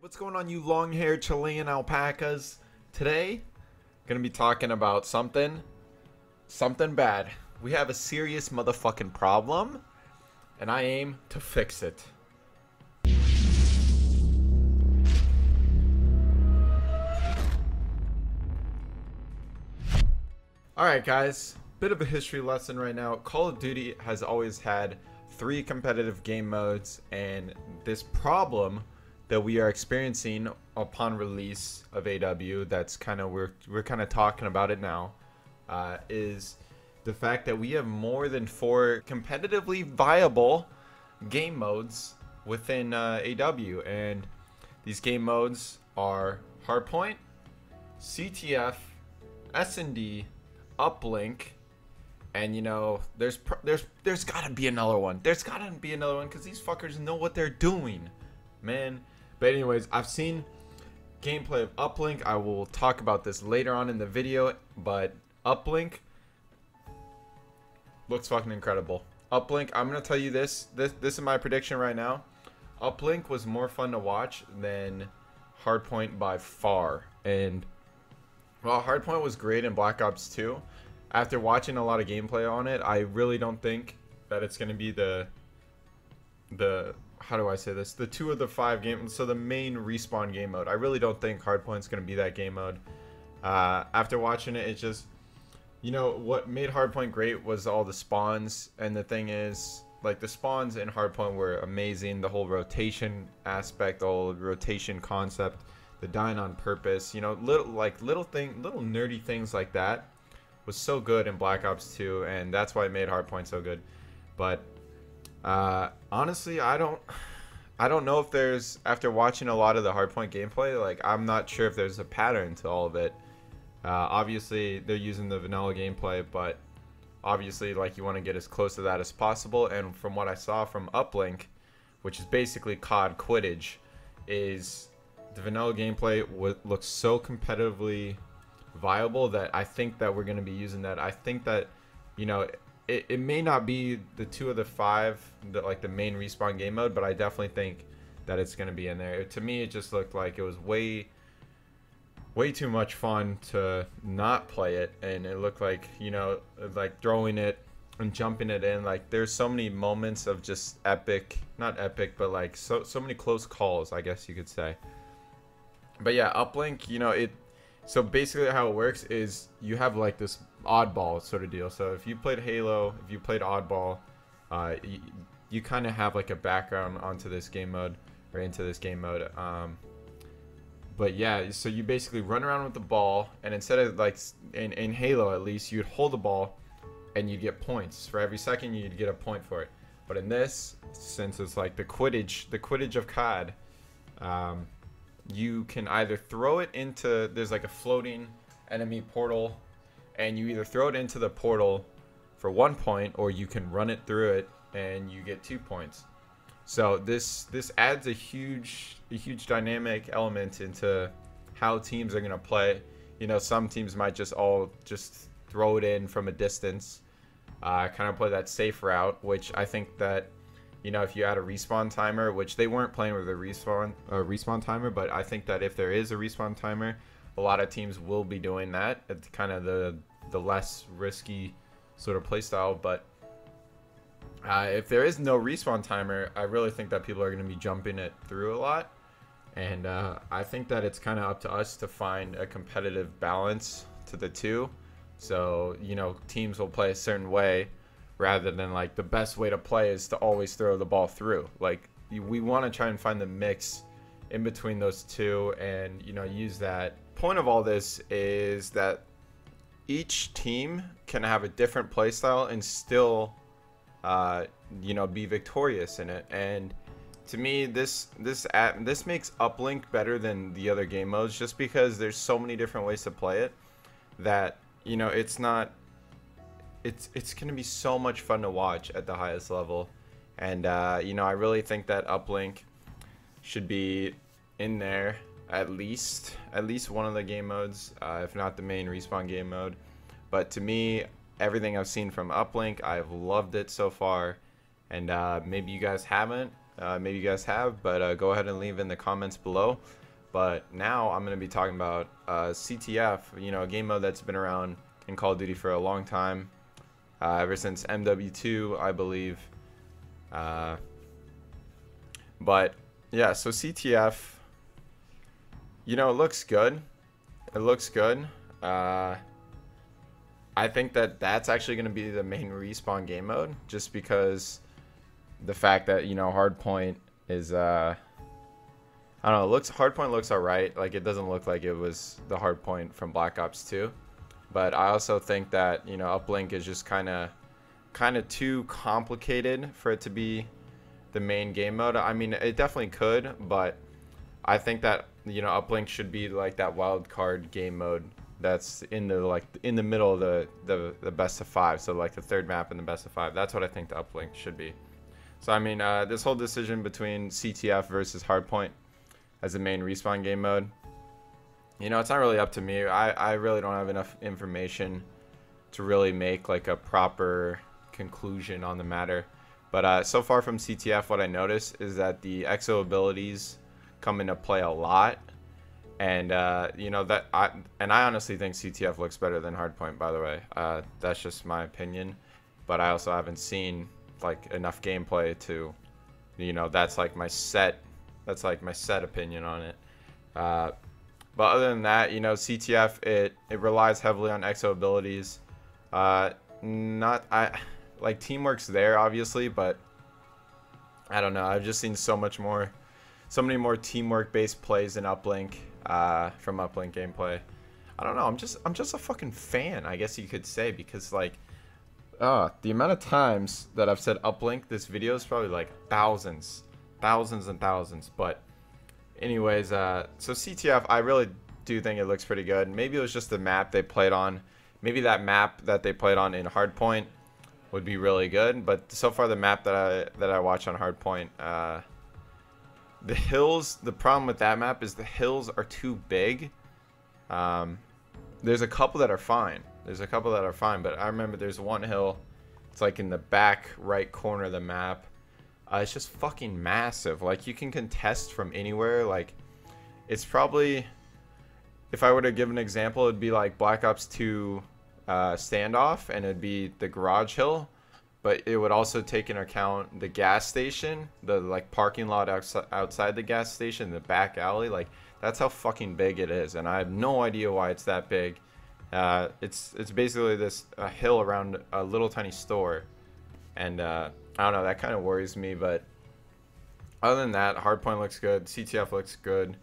What's going on, you long-haired Chilean alpacas? Today, gonna be talking about something bad. We have a serious motherfucking problem, and I aim to fix it. Alright guys, bit of a history lesson right now. Call of Duty has always had 3 competitive game modes, and this problem that we are experiencing upon release of AW, that's kind of we're kind of talking about it now, is the fact that we have more than 4 competitively viable game modes within AW, and these game modes are hardpoint, CTF, S&D, Uplink, and you know there's gotta be another one. There's gotta be another one because these fuckers know what they're doing, man. But anyways, I've seen gameplay of Uplink. I will talk about this later on in the video, but Uplink looks fucking incredible. Uplink, I'm gonna tell you this is my prediction right now. Uplink was more fun to watch than Hardpoint by far. And while Hardpoint was great in Black Ops 2, after watching a lot of gameplay on it, I really don't think that it's gonna be the how do I say this? The 2 of the 5 games, so the main respawn game mode. I really don't think Hardpoint's gonna be that game mode. After watching it, it just, you know, what made Hardpoint great was all the spawns, and the thing is, like, the spawns in Hardpoint were amazing. The whole rotation aspect, the whole rotation concept, the dying on purpose, you know, little nerdy things like that was so good in Black Ops 2, and that's why it made Hardpoint so good. But honestly, I don't know if there's, after watching a lot of the Hardpoint gameplay, like, I'm not sure if there's a pattern to all of it. Obviously they're using the vanilla gameplay, but obviously, like, you want to get as close to that as possible. And from what I saw from Uplink, which is basically COD Quidditch, is the vanilla gameplay looks so competitively viable that I think that we're going to be using that. I think that, you know, it may not be the 2 of the 5, like the main respawn game mode, but I definitely think that it's going to be in there. To me, it just looked like it was way too much fun to not play it, and it looked like, you know, like throwing it and jumping it in. Like, there's so many moments of just epic, not epic, but like so many close calls, I guess you could say. But yeah, Uplink, you know, so basically how it works is you have like this oddball sort of deal. So if you played Halo, if you played Oddball, you kind of have like a background onto this game mode, or into this game mode. But yeah, so you basically run around with the ball, and instead of like in Halo, at least, you'd hold the ball and you'd get points. For every second you'd get a point for it. But in this, since it's like the Quidditch of COD, you can either throw it into, there's like a floating enemy portal, and you either throw it into the portal for 1 point, or you can run it through it and you get 2 points. So this adds a huge dynamic element into how teams are going to play. You know, some teams might just throw it in from a distance, kind of play that safe route, which I think that, you know, if you add a respawn timer, which they weren't playing with a respawn timer, but I think that if there is a respawn timer, a lot of teams will be doing that. It's kind of the less risky sort of playstyle. But if there is no respawn timer, I really think that people are going to be jumping it through a lot. And I think that it's kind of up to us to find a competitive balance to the 2. So, you know, teams will play a certain way, rather than like the best way to play is to always throw the ball through. Like, we want to try and find the mix in between those 2, and, you know, use that. Point of all this is that each team can have a different playstyle and still you know, be victorious in it. And to me, this makes Uplink better than the other game modes, just because there's so many different ways to play it that, you know, it's gonna be so much fun to watch at the highest level. And you know, I really think that Uplink should be in there, at least one of the game modes, if not the main respawn game mode. But to me, everything I've seen from Uplink, I've loved it so far. And maybe you guys haven't, Maybe you guys have, but go ahead and leave in the comments below. But now I'm going to be talking about CTF, you know, a game mode that's been around in Call of Duty for a long time, ever since MW2, I believe. But yeah, so CTF, you know, it looks good. It looks good. I think that that's actually going to be the main respawn game mode, just because the fact that, you know, hardpoint is I don't know, hardpoint looks alright. Like, it doesn't look like it was the hardpoint from Black Ops 2. But I also think that, you know, Uplink is just kind of too complicated for it to be the main game mode. I mean, it definitely could, but I think that, you know, Uplink should be like that wild card game mode that's in the middle of the best of 5. So like the third map in the best of 5. That's what I think the Uplink should be. So I mean, this whole decision between CTF versus hardpoint as the main respawn game mode, you know, it's not really up to me. I really don't have enough information to really make like a proper conclusion on the matter. But so far from CTF, what I noticed is that the EXO abilities come into play a lot, and you know, that I honestly think CTF looks better than hardpoint, by the way. That's just my opinion, but I also haven't seen like enough gameplay to, you know, that's like my set opinion on it. But other than that, you know, CTF, it relies heavily on EXO abilities. Like, teamwork's there obviously, but I don't know, I've just seen so many more teamwork based plays in Uplink, from Uplink gameplay. I don't know, I'm just a fucking fan, I guess you could say, because like the amount of times that I've said Uplink this video is probably like thousands and thousands. But anyways, so CTF, I really do think it looks pretty good. Maybe it was just the map they played on. Maybe that map that they played on in hardpoint would be really good, but so far the map that I watch on hardpoint, the hills, the problem with that map is the hills are too big. There's a couple that are fine. But I remember there's one hill, it's like in the back right corner of the map. It's just fucking massive. Like, you can contest from anywhere. Like, it's probably, if I were to give an example, it'd be like Black Ops 2 standoff, and it'd be the garage hill, but it would also take into account the gas station, the like parking lot outside the gas station, the back alley. Like, that's how fucking big it is, and I have no idea why it's that big. It's basically this hill around a little tiny store, and I don't know, that kind of worries me. But other than that, hardpoint looks good, CTF looks good,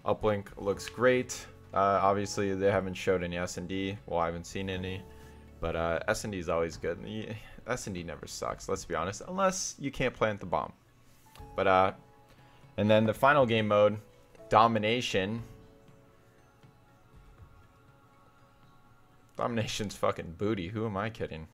Uplink looks great. Obviously they haven't showed any S&D. Well, I haven't seen any, but S&D is always good. S&D never sucks, let's be honest, unless you can't plant the bomb. But and then the final game mode, Domination. Domination's fucking booty, who am I kidding?